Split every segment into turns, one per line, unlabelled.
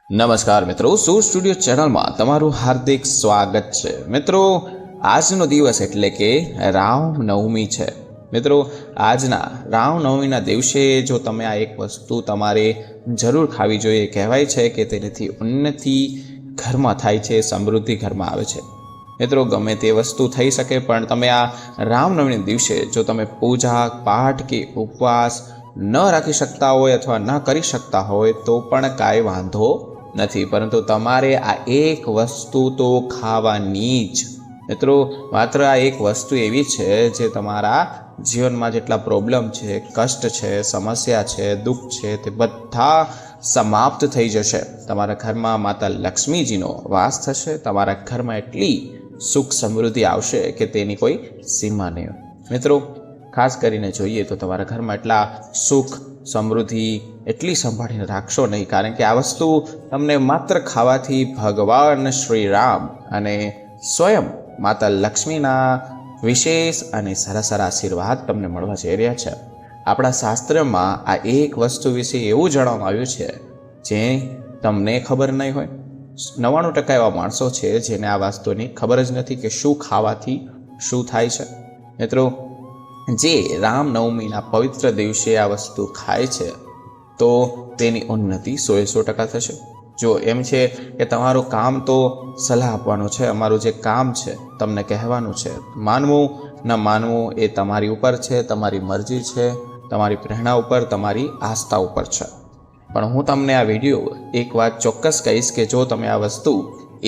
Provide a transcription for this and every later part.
નમસ્કાર મિત્રો, સુ સ્ટુડિયો ચેનલમાં તમારું હાર્દિક સ્વાગત છે। મિત્રો, આજનો દિવસ એટલે કે રામનવમી છે। મિત્રો, આજના રામનવમીના દિવસે જો તમે આ એક વસ્તુ તમારે જરૂર ખાવી જોઈએ। કહેવાય છે કે તેનાથી ઉન્નતિ ઘરમાં થાય છે, સમૃદ્ધિ ઘરમાં આવે છે। મિત્રો, ગમે તે વસ્તુ થઈ શકે, પણ તમે આ રામનવમીના દિવસે જો તમે પૂજા પાઠ કે ઉપવાસ ન રાખી શકતા હોય અથવા ન કરી શકતા હોય તો પણ કાંઈ વાંધો નથી, પરંતુ તમારે આ એક વસ્તુ તો ખાવાની જ। મિત્રો, માત્ર આ એક વસ્તુ એવી છે જે તમારા જીવનમાં જેટલા પ્રોબ્લેમ છે, કષ્ટ છે, સમસ્યા છે, દુઃખ છે, તે બધા સમાપ્ત થઈ જશે। તમારા ઘરમાં માતા લક્ષ્મીજીનો વાસ થશે। તમારા ઘરમાં એટલી સુખ સમૃદ્ધિ આવશે કે તેની કોઈ સીમા નહીં હોય। મિત્રો, ખાસ કરીને જોઈએ તો તમારા ઘરમાં એટલા સુખ સમૃદ્ધિ એટલી સંભાળીને રાખશો નહીં, કારણ કે આ વસ્તુ તમને માત્ર ખાવાથી ભગવાન શ્રી રામ અને સ્વયં માતા લક્ષ્મીના વિશેષ અને સારા સારા આશીર્વાદ તમને મળવા જઈ રહ્યા છે। આપણા શાસ્ત્રમાં આ એક વસ્તુ વિશે એવું જણાવવામાં આવ્યું છે જે તમને ખબર નહીં હોય। 99% એવા માણસો છે જેને આ વસ્તુની ખબર જ નથી કે શું ખાવાથી શું થાય છે। મિત્રો, જે રામનવમીના પવિત્ર દિવસે આ વસ્તુ ખાય છે તો તેની ઉન્નતિ 100% થશે। જો એમ છે કે તમારું કામ તો સલાહ આપવાનું છે, અમારું જે કામ છે તમને કહેવાનું છે, માનવું ન માનવું એ તમારી ઉપર છે, તમારી મરજી છે, તમારી પ્રેરણા ઉપર, તમારી આસ્થા ઉપર છે। પણ હું તમને આ વિડીયો એક વાત ચોક્કસ કહીશ કે જો તમે આ વસ્તુ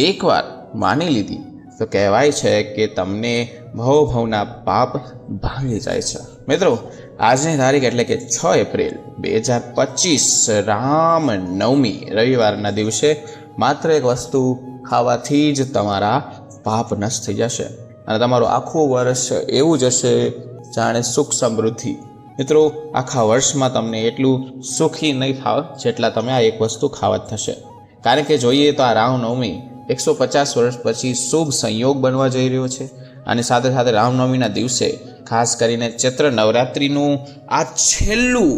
એકવાર માની લીધી તો કહેવાય છે કે તમને ભવના પાપ ભાંગી જાય છે। મિત્રો, આજની તારીખ એટલે કે 6 એપ્રિલ 2025 રામનવમી રવિવારના દિવસે માત્ર એક વસ્તુ ખાવાથી જ તમારા પાપ નષ્ટ થઈ જશે અને તમારું આખું વર્ષ એવું જશે જાણે સુખ સમૃદ્ધિ। મિત્રો, આખા વર્ષમાં તમને એટલું સુખી નહીં થાવ જેટલા તમે આ એક વસ્તુ ખાવા જ થશે, કારણ કે જોઈએ તો આ રામનવમી 150 વર્ષ પછી શુભ સંયોગ બનવા જઈ રહ્યો છે। અને સાથે સાથે રામનવમીના દિવસે ખાસ કરીને ચૈત્ર નવરાત્રિનું આ છેલ્લું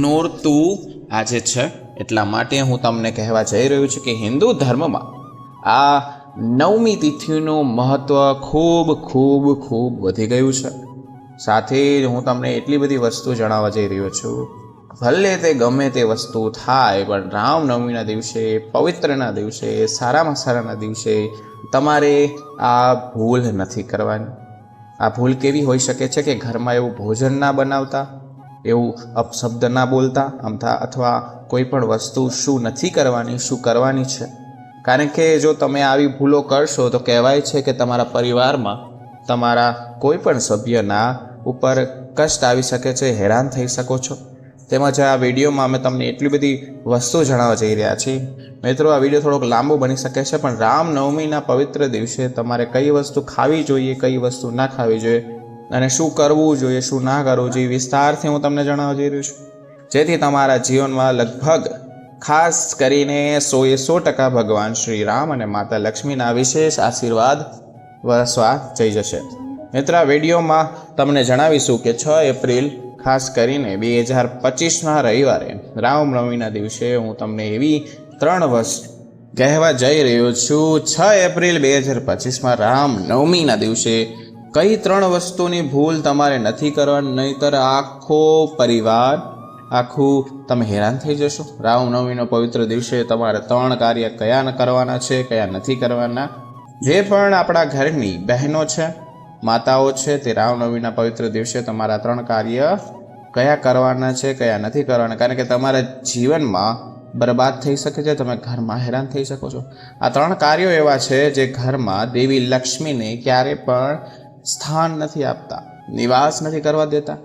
નોરતું આજે છે। એટલા માટે હું તમને કહેવા જઈ રહ્યો છું કે હિન્દુ ધર્મમાં આ નવમી તિથિનું મહત્ત્વ ખૂબ ખૂબ ખૂબ વધી ગયું છે। સાથે જ હું તમને એટલી બધી વસ્તુ જણાવવા જઈ રહ્યો છું, ભલે તે ગમે તે વસ્તુ થાય પણ રામનવમીના દિવસે, પવિત્રના દિવસે, સારામાં સારાના દિવસે તમારે આ ભૂલ નથી કરવાની। આ ભૂલ કેવી હોઈ શકે છે કે ઘરમાં એવું ભોજન ના બનાવતા, એવું અપશબ્દ ના બોલતા અથવા કોઈ પણ વસ્તુ શું નથી કરવાની, શું કરવાની છે। કારણ કે જો તમે આવી ભૂલો કરશો તો કહેવાય છે કે તમારા પરિવારમાં તમારા કોઈ પણ સભ્યના ઉપર કષ્ટ આવી શકે છે, હેરાન થઈ શકો છો। તેમજ આ વિડીયોમાં અમે તમને એટલી બધી વસ્તુ જણાવવા જઈ રહ્યા છીએ। મિત્રો, આ વિડીયો થોડોક લાંબો બની શકે છે, પણ રામનવમીના પવિત્ર દિવસે તમારે કઈ વસ્તુ ખાવી જોઈએ, કઈ વસ્તુ ના ખાવી જોઈએ અને શું કરવું જોઈએ, શું ના કરવું જોઈએ, વિસ્તારથી હું તમને જણાવવા જઈ રહ્યો છું, જેથી તમારા જીવનમાં લગભગ ખાસ કરીને 100% ભગવાન શ્રી રામ અને માતા લક્ષ્મીના વિશેષ આશીર્વાદ વરસવા જઈ જશે। મિત્રો, આ વિડીયોમાં તમને જણાવીશું કે 6 એપ્રિલ ખાસ કરીને 2025ના રવિવારે રામનવમીના દિવસે હું તમને એવી 3 વસ્તુ કહેવા જઈ રહ્યો છું। 6 એપ્રિલ 2025માં રામનવમીના દિવસે કઈ 3 વસ્તુની ભૂલ તમારે નથી કરવાની, નહીંતર આખો પરિવાર આખું તમે હેરાન થઈ જશો। રામનવમીનો પવિત્ર દિવસે તમારે 3 કાર્ય કયા કરવાના છે, કયા નથી કરવાના। જે પણ આપણા ઘરની બહેનો છે, માતાઓ છે, તે રામનવમીના પવિત્ર દિવસે તમારા 3 કાર્ય કયા કરવાના છે, કયા નથી કરવાના, કારણ કે તમારા જીવનમાં બરબાદ થઈ શકે છે, તમે ઘરમાં હેરાન થઈ શકો છો। આ 3 કાર્યો એવા છે જે ઘરમાં દેવી લક્ષ્મીને ક્યારે પણ સ્થાન નથી આપતા, નિવાસ નથી કરવા દેતા,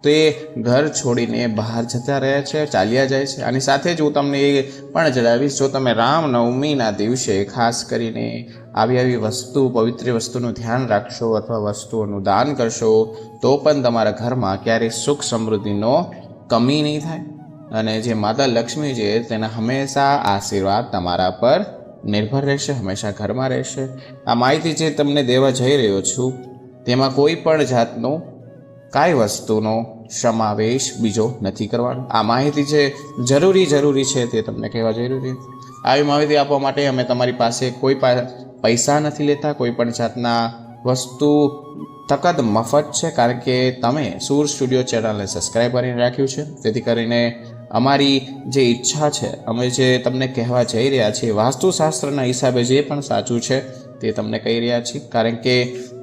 તો એ ઘર છોડીને બહાર જતા રહે છે, ચાલ્યા જાય છે। આની સાથે જ હું તમને એ પણ જણાવીશ, જો તમે રામનવમીના દિવસે ખાસ કરીને આવી વસ્તુ, પવિત્ર વસ્તુનું ધ્યાન રાખશો અથવા વસ્તુઓનું દાન કરશો તો પણ તમારા ઘરમાં ક્યારેય સુખ સમૃદ્ધિનો કમી નહીં થાય અને જે માતા લક્ષ્મી છે તેના હંમેશા આશીર્વાદ તમારા પર નિર્ભર રહેશે, હંમેશા ઘરમાં રહેશે। આ માહિતી જે તમને દેવા જઈ રહ્યો છું તેમાં કોઈ પણ જાતનો કાંઈ વસ્તુનો સમાવેશ બીજો નથી કરવાનો. આ માહિતી છે જરૂરી છે તે તમને કહેવા જઈ રહ્યું છે. આવી માહિતી આપવા માટે અમે તમારી પાસે કોઈ પૈસા નથી લેતા, કોઈ પણ જાતના વસ્તુ તકદ મફત છે, કારણ કે તમે સૂર સ્ટુડિયો ચેનલને સબસ્ક્રાઈબ કરીને રાખ્યું છે. તેથી કરીને અમારી જે ઈચ્છા છે, અમે જે તમને કહેવા જઈ રહ્યા છીએ વાસ્તુશાસ્ત્રના હિસાબે જે પણ સાચું છે તે તમને કહી રહ્યા છીએ, કારણ કે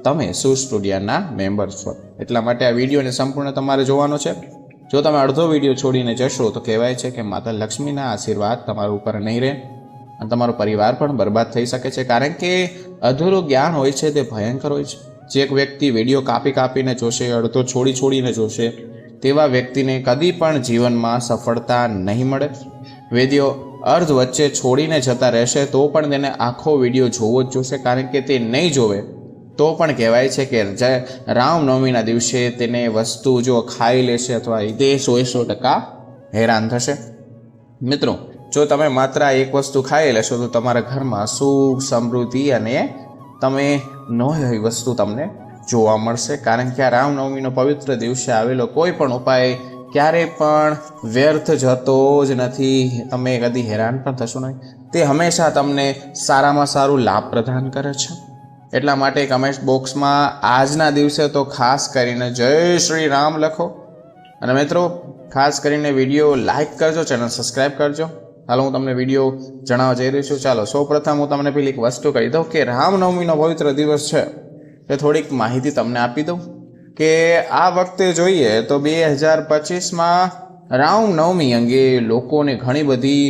તમે સૂર સ્ટુડિયોના મેમ્બર છો. એટલા માટે આ વિડીયોને સંપૂર્ણ તમારે જોવાનો છે. જો તમે અડધો વિડીયો છોડીને જશો તો કહેવાય છે કે માતા લક્ષ્મીના આશીર્વાદ તમારા ઉપર નહીં રહે અને તમારો પરિવાર પણ બરબાદ થઈ શકે છે, કારણ કે અધૂરું જ્ઞાન હોય છે તે ભયંકર હોય છે. જે એક વ્યક્તિ વિડીયો કાપીને જોશે, અડધો છોડીને જોશે, તેવા વ્યક્તિને કદી પણ જીવનમાં સફળતા નહીં મળે. વિડીયો અર્ધ વચ્ચે છોડીને જતા રહેશે તો પણ તેને આખો વિડીયો જોવો જ જોશે, કારણ કે તે નહીં જોવે તો પણ કહેવાય છે કે રામનવમીના દિવસે તેને વસ્તુ જો ખાઈ લેશે અથવા તે 100% હેરાન થશે. મિત્રો, જો તમે માત્ર એક વસ્તુ ખાઈ લેશો તો તમારા ઘરમાં સુખ, સમૃદ્ધિ અને તમે ન એવી વસ્તુ તમને જોવા મળશે, કારણ કે આ રામનવમીનો પવિત્ર દિવસે આવેલો કોઈ પણ ઉપાય ક્યારેય પણ વ્યર્થ જતો જ નથી. તમે કદી હેરાન પણ થશો નહીં. તે હંમેશા તમને સારામાં સારું લાભ પ્રદાન કરે છે. એટલા માટે કમેન્ટ બોક્સમાં આજના દિવસે તો ખાસ કરીને જય શ્રી રામ લખો. અને મિત્રો, ખાસ કરીને વિડીયો લાઈક કરજો, ચેનલ સબસ્ક્રાઈબ કરજો. હાલો હું તમને વિડીયો જણાવવા જઈ રહી છું. ચાલો સૌપ્રથમ હું તમને પેલી એક વસ્તુ કહી દઉં કે રામનવમીનો પવિત્ર દિવસ છે એ થોડીક માહિતી તમને આપી દઉં કે આ વખતે જોઈએ તો 2025માં રામનવમી અંગે લોકોને ઘણી બધી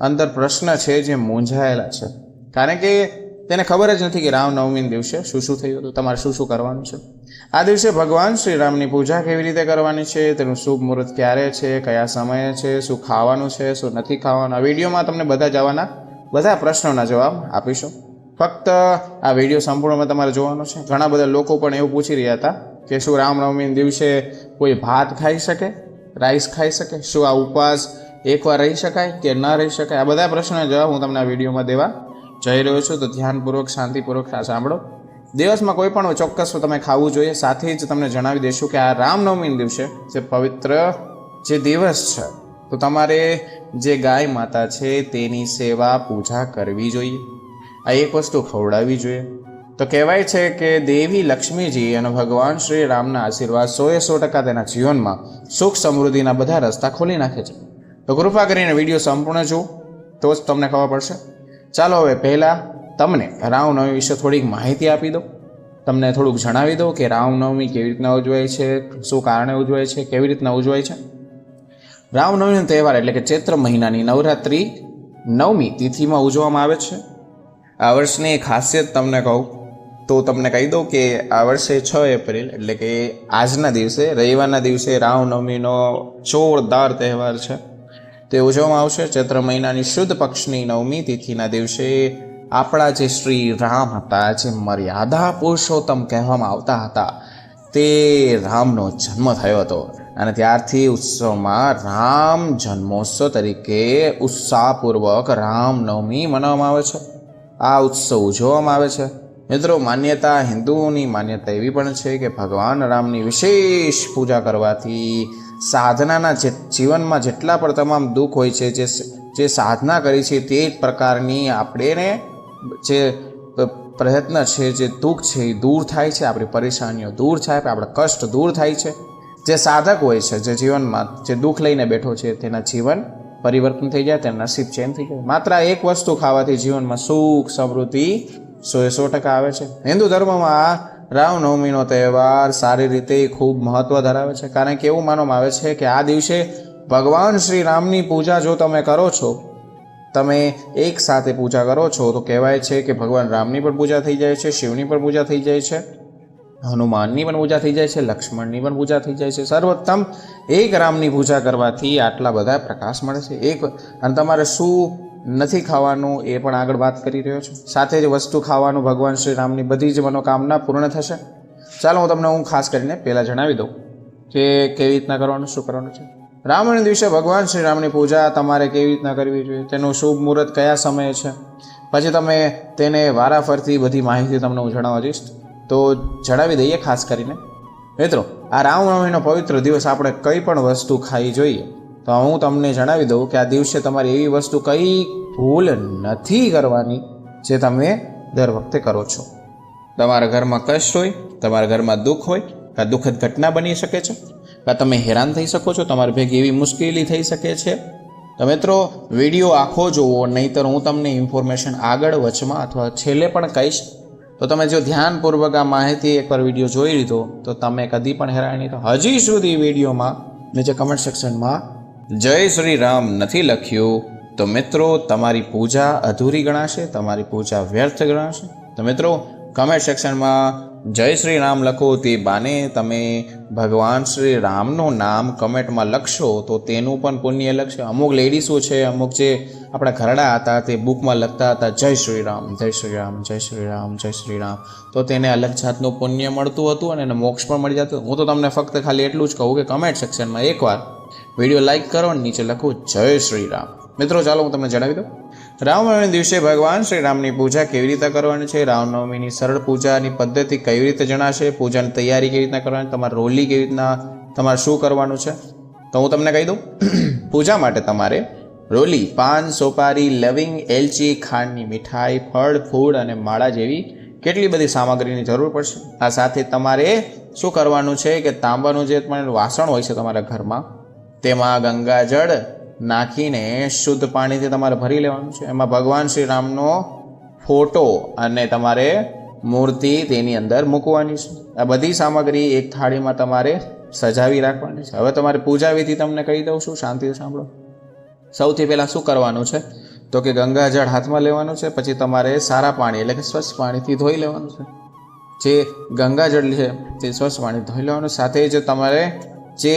અંદર પ્રશ્ન છે જે મૂંઝાયેલા છે, કારણ કે તેને ખબર જ નથી કે રામનવમીના દિવસે શું થયું હતું, તમારે શું કરવાનું છે. આ દિવસે ભગવાન શ્રી રામની પૂજા કેવી રીતે કરવાની છે, તેનું શુભ મુહૂર્ત ક્યારે છે, કયા સમયે છે, શું ખાવાનું છે, શું નથી ખાવાનું. આ વિડીયોમાં તમને બધા પ્રશ્નોના જવાબ આપીશું. ફક્ત આ વિડીયો સંપૂર્ણમાં તમારે જોવાનો છે. ઘણા બધા લોકો પણ એવું પૂછી રહ્યા હતા કે શું રામનવમીના દિવસે કોઈ ભાત ખાઈ શકે, રાઈસ ખાઈ શકે, શું આ ઉપવાસ એકવાર રહી શકાય કે ન રહી શકાય. આ બધા પ્રશ્નોના જવાબ હું તમને આ વિડીયોમાં દેવા જઈ રહ્યો છું, તો ધ્યાનપૂર્વક શાંતિપૂર્વક સાંભળો. દિવસમાં કોઈ પણ ચોક્કસ તમે ખાવું જોઈએ. સાથે જ તમને જણાવી દઈશું કે આ રામનવમીના દિવસે જે પવિત્ર જે દિવસ છે તો તમારે જે ગાય માતા છે તેની સેવા પૂજા કરવી જોઈએ. આ એક વસ્તુ ખવડાવવી જોઈએ. તો કહેવાય છે કે દેવી લક્ષ્મીજી અને ભગવાન શ્રી રામના આશીર્વાદ 100% તેના જીવનમાં સુખ સમૃદ્ધિના બધા રસ્તા ખોલી નાખે છે. તો કૃપા કરીને વિડીયો સંપૂર્ણ જુઓ તો જ તમને ખબર પડશે. ચાલો હવે પહેલાં તમને રામનવમી વિશે થોડીક માહિતી આપી દઉં, તમને થોડુંક જણાવી દઉં કે રામનવમી કેવી રીતના ઉજવાય છે, શું કારણે ઉજવાય છે, કેવી રીતના ઉજવાય છે. રામનવમીનો તહેવાર એટલે કે ચૈત્ર મહિનાની નવરાત્રિ 9મી તિથિમાં ઉજવવામાં આવે છે. આ વર્ષની ખાસિયત તમને કહું તો તમને કહી દઉં કે આ વર્ષે 6 એપ્રિલ એટલે કે આજના દિવસે, રવિવારના દિવસે રામનવમીનો જોરદાર તહેવાર છે તે ઉજવવામાં આવશે. ચૈત્ર મહિનાની શુદ્ધ પક્ષની 9મી તિથિના દિવસે આપણા જે શ્રી રામ હતા, જે મર્યાદા પુરુષોત્તમ કહેવામાં આવતા હતા, તે રામનો જન્મ થયો હતો અને ત્યારથી ઉત્સવમાં રામ જન્મોત્સવ તરીકે ઉત્સાહપૂર્વક રામનવમી મનાવવામાં આવે છે. આ ઉત્સવ ઉજવવામાં આવે છે. મિત્રો, માન્યતા, હિન્દુઓની માન્યતા એવી પણ છે કે ભગવાન રામની વિશેષ પૂજા કરવાથી સાધનાના જીવનમાં જેટલા પણ તમામ દુઃખ હોય છે, જે સાધના કરી છે તે જ પ્રકારની આપણે જે પ્રયત્ન છે, જે દુઃખ છે એ દૂર થાય છે, આપણી પરેશાનીઓ દૂર થાય, આપણા કષ્ટ દૂર થાય છે. જે સાધક હોય છે, જે જીવનમાં જે દુઃખ લઈને બેઠો છે તેના જીવન પરિવર્તન થઈ જાય, તેના નસીબ ચેન્જ થઈ જાય. માત્ર એક વસ્તુ ખાવાથી જીવનમાં સુખ સમૃદ્ધિ 100% આવે છે. હિન્દુ ધર્મમાં રામનવમીનો તહેવાર સારી રીતે ખૂબ મહત્વ ધરાવે છે, કારણ કે એવું માનવામાં આવે છે કે આ દિવસે ભગવાન શ્રી રામની પૂજા જો તમે કરો છો, તમે એક સાથે પૂજા કરો છો તો કહેવાય છે કે ભગવાન રામની પણ પૂજા થઈ જાય છે, શિવની પણ પૂજા થઈ જાય છે, હનુમાનની પણ પૂજા થઈ જાય છે, લક્ષ્મણની પણ પૂજા થઈ જાય છે. સર્વોત્તમ એક રામની પૂજા કરવાથી આટલા બધા પ્રકાશ મળે છે. અને તમારે શું નથી ખાવાનું એ પણ આગળ વાત કરી રહ્યો છું. સાથે જ વસ્તુ ખાવાનું, ભગવાન શ્રી રામની બધી જ મનોકામના પૂર્ણ થશે. ચાલો હું ખાસ કરીને પહેલાં જણાવી દઉં કે કેવી રીતના કરવાનું, શું કરવાનું છે. રામના દિવસે ભગવાન શ્રી રામની પૂજા તમારે કેવી રીતના કરવી જોઈએ, તેનું શુભ મુહૂર્ત કયા સમયે છે, પછી તમે તેને વારાફરતી બધી માહિતી તમને હું જણાવવા જઈશ. તો જણાવી દઈએ ખાસ કરીને મિત્રો, આ રામનવમીનો પવિત્ર દિવસ આપણે કંઈ પણ વસ્તુ ખાઈ જોઈએ તો હું તમને જણાવી દઉં કે આ દિવસે તમારી એવી વસ્તુ કંઈ ભૂલ નથી કરવાની જે તમે દર વખતે કરો છો. તમારા ઘરમાં કષ્ટ હોય, તમારા ઘરમાં દુઃખ હોય, કાં દુઃખદ ઘટના બની શકે છે, કાં તમે હેરાન થઈ શકો છો, તમારી ભેગી એવી મુશ્કેલી થઈ શકે છે. તો મિત્રો, વિડીયો આખો જુઓ, નહીંતર હું તમને ઇન્ફોર્મેશન આગળ વચમાં અથવા છેલ્લે પણ કહીશ. તો તમે જો ધ્યાનપૂર્વક આ માહિતી એકવાર વિડીયો જોઈ લીધો તો તમે કદી પણ હેરાન નહીં. તો હજી સુધી વિડીયોમાં નીચે કમેન્ટ સેક્શનમાં જય શ્રી રામ નથી લખ્યું તો મિત્રો તમારી પૂજા અધૂરી ગણાશે, તમારી પૂજા વ્યર્થ ગણાશે. તો મિત્રો, કમેન્ટ સેક્શનમાં જય શ્રી રામ લખો, તે બાને તમે ભગવાન શ્રી રામનું નામ કમેન્ટમાં લખશો તો તેનું પણ પુણ્ય લખશે. અમુક લેડીઝો છે, અમુક જે આપણા ઘરડા હતા તે બુકમાં લખતા હતા જય શ્રી રામ, જય શ્રી રામ, જય શ્રી રામ, જય શ્રી રામ, તો તેને અલગ જાતનું પુણ્ય મળતું હતું અને એને મોક્ષ પણ મળી જતું. હું તો તમને ફક્ત ખાલી એટલું જ કહું કે કમેન્ટ સેક્શનમાં એકવાર વિડીયો લાઇક કરો અને નીચે લખું જય શ્રી રામ. મિત્રો, ચાલો હું તમને જણાવી દઉં રામનવમીના દિવસે ભગવાન શ્રી રામની પૂજા કેવી રીતે કરવાની છે. રામનવમીની સરળ પૂજાની પદ્ધતિ કેવી રીતે જણાશે, પૂજાની તૈયારી કેવી રીતના કરવાની, તમારે રોલી કેવી રીતના, તમારે શું કરવાનું છે તો હું તમને કહી દઉં. પૂજા માટે તમારે રોલી, પાન, સોપારી, લવિંગ, એલચી, ખાંડની મીઠાઈ, ફળ, ફૂલ અને માળા જેવી કેટલી બધી સામગ્રીની જરૂર પડશે. આ સાથે તમારે શું કરવાનું છે કે તાંબાનું જે તમારું વાસણ હોય છે તમારા ઘરમાં તેમાં ગંગાજળ નાખીને શુદ્ધ પાણીથી તમારે ભરી લેવાનું છે. એમાં ભગવાન શ્રી રામનો ફોટો અને તમારે મૂર્તિ તેની અંદર મૂકવાની છે. આ બધી સામગ્રી એક થાળીમાં તમારે સજાવી રાખવાની છે. હવે તમારે પૂજા વિધિ તમને કહી દઉં છું, શાંતિથી સાંભળો. સૌથી પહેલાં શું કરવાનું છે તો કે ગંગાજળ હાથમાં લેવાનું છે, પછી તમારે સારા પાણી એટલે કે સ્વચ્છ પાણીથી ધોઈ લેવાનું છે. જે ગંગાજળ છે તે સ્વચ્છ પાણી ધોઈ લેવાનું. સાથે જ તમારે જે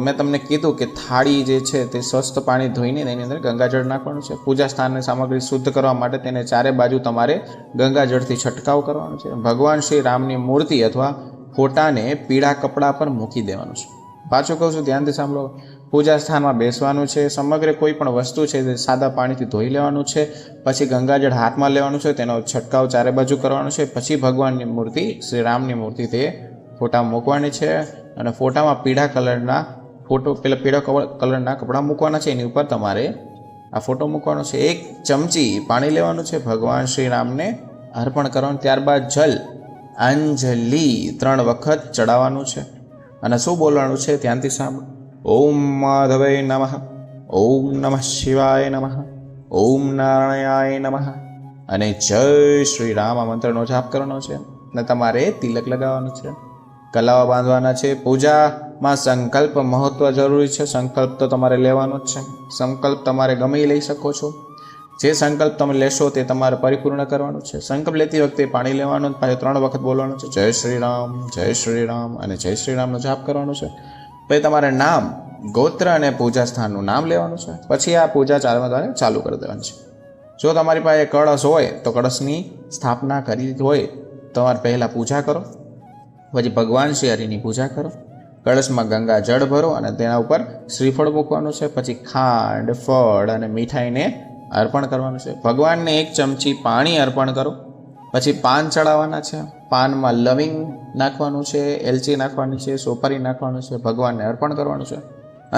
મેં તમને કીધું કે થાળી જે છે તે સ્વસ્થ પાણી ધોઈને તેની અંદર ગંગાજળ નાખવાનું છે. પૂજા સ્થાનની સામગ્રી શુદ્ધ કરવા માટે તેને ચારે બાજુ તમારે ગંગાજળથી છંટકાવ કરવાનો છે. ભગવાન શ્રી રામની મૂર્તિ અથવા ફોટાને પીળા કપડા પર મૂકી દેવાનું છે. પાછું કહું છું, ધ્યાનથી સાંભળો. પૂજા સ્થાનમાં બેસવાનું છે. સમગ્ર કોઈ પણ વસ્તુ છે તે સાદા પાણીથી ધોઈ લેવાનું છે. પછી ગંગાજળ હાથમાં લેવાનું છે, તેનો છંટકાવ ચારે બાજુ કરવાનો છે. પછી ભગવાનની મૂર્તિ, શ્રી રામની મૂર્તિ તે ફોટા મૂકવાની છે અને ફોટામાં પીળા કલરના કલરના કપડાં મૂકવાના છે. એની ઉપર તમારે આ ફોટો મૂકવાનો છે. 1 ચમચી પાણી લેવાનું છે, ભગવાન શ્રી રામને અર્પણ કરવાનું. ત્યારબાદ જલ અંજલિ 3 વખત ચડાવવાનું છે અને શું બોલવાનું છે ધ્યાનથી સાંભળો. ઓમ માધવે નમઃ, ઓમ નમઃ શિવાય નમઃ, ઓમ નારાયણાય નમઃ અને જય શ્રી રામ આ મંત્રનો જાપ કરવાનો છે અને તમારે તિલક લગાવવાનું છે, કલાવા બાંધવાના છે. પૂજામાં સંકલ્પ મહત્વ જરૂરી છે. સંકલ્પ તો તમારે લેવાનો જ છે. સંકલ્પ તમારે ગમે લઈ શકો છો. જે સંકલ્પ તમે લેશો તે તમારે પરિપૂર્ણ કરવાનું છે. સંકલ્પ લેતી વખતે પાણી લેવાનું, પાછું 3 વખત બોલવાનું છે જય શ્રી રામ, જય શ્રી રામ અને જય શ્રી રામનો જાપ કરવાનો છે. પછી તમારે નામ, ગોત્ર અને પૂજા સ્થાનનું નામ લેવાનું છે. પછી આ પૂજા ચાલુ કરી દેવાની છે. જો તમારી પાસે કળશ હોય તો કળશની સ્થાપના કરી હોય તમારે પહેલાં પૂજા કરો, પછી ભગવાન શ્રી હરિની પૂજા કરો. કળશમાં ગંગા જળ ભરો અને તેના ઉપર શ્રીફળ મૂકવાનું છે. પછી ખાંડ, ફળ અને મીઠાઈને અર્પણ કરવાનું છે. ભગવાનને 1 ચમચી પાણી અર્પણ કરો. પછી પાન ચડાવવાના છે. પાનમાં લવિંગ નાખવાનું છે, એલચી નાખવાની છે, સોપારી નાખવાનું છે. ભગવાનને અર્પણ કરવાનું છે.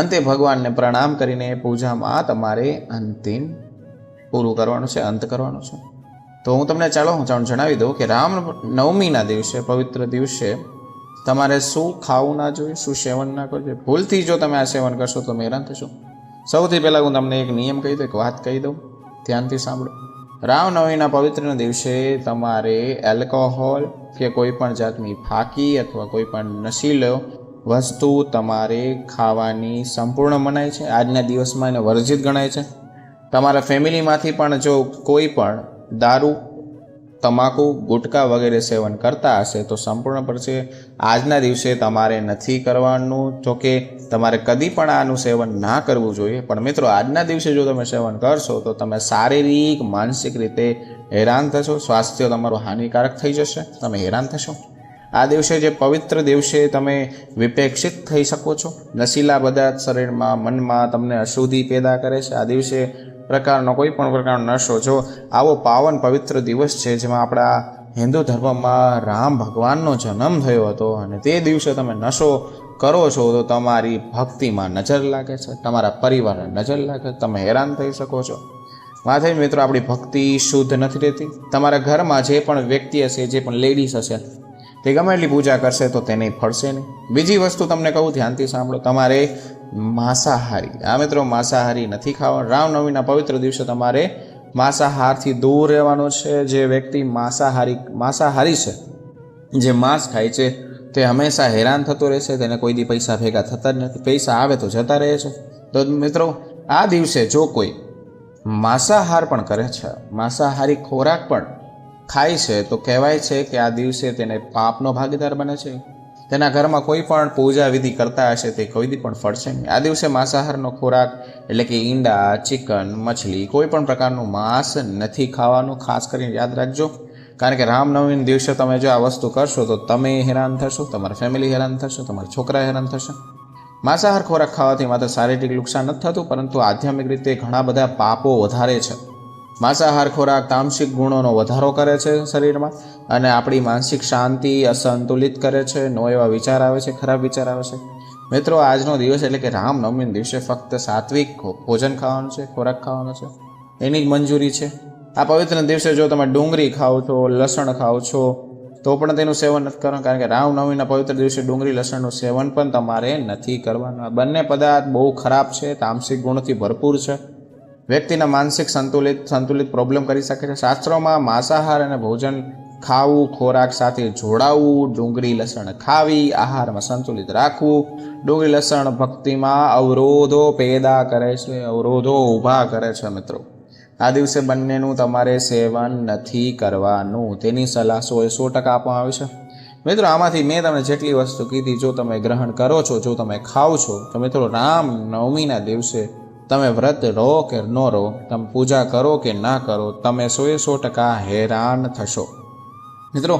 અંતે ભગવાનને પ્રણામ કરીને પૂજામાં તમારે અંતિમ પૂરું કરવાનું છે, અંત કરવાનો છે. તો હું તમને જણાવી દઉં કે રામનવમીના દિવસે, પવિત્ર દિવસે તમારે શું ખાવું ના જોઈએ, શું સેવન ના કરવું જોઈએ. ભૂલથી જો તમે આ સેવન કરશો તો હેરાન થશો. સૌથી પહેલાં હું તમને એક નિયમ કહી દઉં, એક વાત કહી દઉં, ધ્યાનથી સાંભળો. રામનવમીના પવિત્ર દિવસે તમારે એલ્કોહોલ કે કોઈ પણ જાતની ફાકી અથવા કોઈ પણ નશીલો વસ્તુ તમારે ખાવાની સંપૂર્ણ મનાય છે. આજના દિવસમાં એને વર્જિત ગણાય છે. તમારા ફેમિલીમાંથી પણ જો કોઈ પણ દારૂ, તમાકુ, ગુટકા વગેરે સેવન કરતા હશે તો સંપૂર્ણપણે આજના દિવસે તમારે નથી કરવાનું. જો કે તમારે કદી પણ આનું સેવન ના કરવું જોઈએ. પણ મિત્રો, આજના દિવસે જો તમે સેવન કરશો તો તમે શારીરિક, માનસિક રીતે હેરાન થશો. સ્વાસ્થ્ય તમારું હાનિકારક થઈ જશે, તમે હેરાન થશો. આ દિવસે જે પવિત્ર દિવસે તમે વિપેક્ષિત થઈ શકો છો. નશીલા પદાર્થ શરીરમાં, મનમાં તમને અશુદ્ધિ પેદા કરે છે. આ દિવસે કોઈ પણ પ્રકારનો નશો, જો આવો પાવન પવિત્ર દિવસ છે જેમાં આપણા હિન્દુ ધર્મમાં રામ ભગવાનનો જન્મ થયો હતો અને તે દિવસે તમે નશો કરો છો તો તમારી ભક્તિમાં નજર લાગે છે, તમારા પરિવારને નજર લાગે છે, તમે હેરાન થઈ શકો છો. વાત મિત્રો આપણી ભક્તિ શુદ્ધ નથી રહેતી. તમારા ઘરમાં જે પણ વ્યક્તિ હશે, જે પણ લેડીઝ હશે, તે ગમે એટલી પૂજા કરશે તો તેને ફળશે નહીં. બીજી વસ્તુ તમને કહું, ધ્યાનથી સાંભળો, તમારે માંસાહારી મિત્રો માંસાહારી નથી ખાવાનું. રામનવમીના પવિત્ર દિવસે તમારે માંસાહારથી દૂર રહેવાનું છે. જે વ્યક્તિ માંસાહારી છે, જે માંસ ખાય છે, તે હંમેશા હેરાન થતો રહેશે. તેને કોઈ દી પૈસા ભેગા થતા જ નથી. પૈસા આવે તો જતા રહે છે. તો મિત્રો આ દિવસે જો કોઈ માંસાહાર પણ કરે છે, માંસાહારી ખોરાક પણ ખાય છે, તો કહેવાય છે કે આ દિવસે તેને પાપનો ભાગીદાર બને છે. તેના ઘરમાં કોઈ પણ પૂજા વિધિ કરતા હશે તે કોઈ દી પણ ફળશે નહીં. આ દિવસે માંસાહારનો ખોરાક એટલે કે ઈંડા, ચિકન, મછલી, કોઈ પણ પ્રકારનું માંસ નથી ખાવાનું. ખાસ કરીને યાદ રાખજો, કારણ કે રામનવમીના દિવસે તમે જો આ વસ્તુ કરશો તો તમે હેરાન થશો, તમારી ફેમિલી હેરાન થશે, તમારા છોકરા હેરાન થશે. માંસાહાર ખોરાક ખાવાથી માત્ર શારીરિક નુકસાન નથી થતું, પરંતુ આધ્યાત્મિક રીતે ઘણા બધા પાપો વધારે છે. માંસાહાર ખોરાક તામસિક ગુણોનો વધારો કરે છે શરીરમાં અને આપણી માનસિક શાંતિ અસંતુલિત કરે છે. નો એવા વિચાર આવે છે, ખરાબ વિચાર આવે છે. મિત્રો આજનો દિવસ એટલે કે રામનવમીના દિવસે ફક્ત સાત્વિક ભોજન ખાવાનું છે, ખોરાક ખાવાનો છે, એની જ મંજૂરી છે. આ પવિત્ર દિવસે જો તમે ડુંગળી ખાઓ છો, લસણ ખાઓ છો, તો પણ તેનું સેવન નથી કરવાનું, કારણ કે રામનવમીના પવિત્ર દિવસે ડુંગળી લસણનું સેવન પણ તમારે નથી કરવાનું. આ બંને પદાર્થ બહુ ખરાબ છે, તામસિક ગુણોથી ભરપૂર છે, વ્યક્તિના માનસિક સંતુલિત પ્રોબ્લેમ કરી શકે છે. શાસ્ત્રોમાં માંસાહાર અને ભોજન ખાવું, ખોરાક સાથે જોડાવું, ડુંગળી લસણ ખાવી, આહારમાં સંતુલિત રાખવું. ડુંગળી લસણ ભક્તિમાં અવરોધો પેદા કરે છે, અવરોધો ઊભા કરે છે. મિત્રો આ દિવસે બંનેનું તમારે સેવન નથી કરવાનું. તેની સલાહ 100% આપવામાં આવી છે. મિત્રો આમાંથી મેં તમને જેટલી વસ્તુ કીધી, જો તમે ગ્રહણ કરો છો, જો તમે ખાઓ છો, તો મિત્રો રામનવમીના દિવસે તમે વ્રત રહો કે ન રહો, તમે પૂજા કરો કે ના કરો, તમે 100% હેરાન થશો. મિત્રો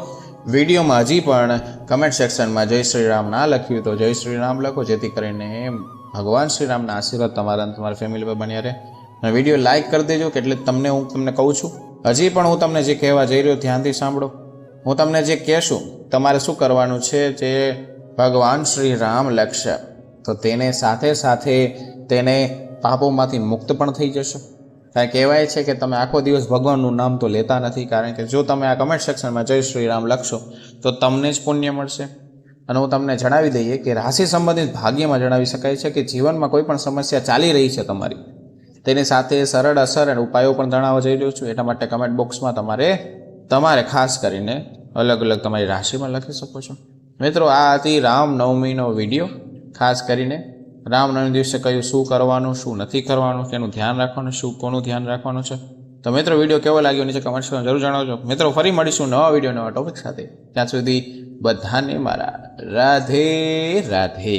વિડીયોમાં હજી પણ કમેન્ટ સેક્શનમાં જય શ્રી રામ ના લખ્યું તો જય શ્રી રામ લખો, જેથી કરીને ભગવાન શ્રી રામના આશીર્વાદ તમારા અને તમારી ફેમિલી પર બન્યા રહે. અને વિડીયો લાઇક કરી દેજો, કે એટલે હું તમને કહું છું. હજી પણ હું તમને જે કહેવા જઈ રહ્યો ધ્યાનથી સાંભળો. હું તમને જે કહેશું તમારે શું કરવાનું છે, જે ભગવાન શ્રી રામ લખશે તો તેને સાથે તેને પાપોમાંથી મુક્ત પણ થઈ જશો. કારણ કહેવાય છે કે તમે આખો દિવસ ભગવાનનું નામ તો લેતા નથી, કારણ કે જો તમે આ કમેન્ટ સેક્શનમાં જય શ્રી રામ લખશો તો તમને જ પુણ્ય મળશે. અને હું તમને જણાવી દઈએ કે રાશિ સંબંધિત ભાગ્યમાં જણાવી શકાય છે કે જીવનમાં કોઈ પણ સમસ્યા ચાલી રહી છે તમારી, તેની સાથે સરળ અસર અને ઉપાયો પણ જણાવવા જઈ રહ્યો છું. એટલા માટે કમેન્ટ બોક્સમાં તમારે ખાસ કરીને અલગ અલગ તમારી રાશિમાં લખી શકો છો. મિત્રો આ હતી રામનવમીનો વિડીયો. ખાસ કરીને રામનવમી દિવસે કયું શું કરવાનું, શું નથી કરવાનું, તેનું ધ્યાન રાખવાનું, શું કોનું ધ્યાન રાખવાનું છે. તો મિત્રો વિડીયો કેવો લાગ્યો નીચે કમેન્ટ સેક્શનમાં જરૂર જણાવજો. મિત્રો ફરી મળીશું નવા વિડીયો, નવા ટોપિક સાથે. ત્યાં સુધી બધાને મારા રાધે રાધે.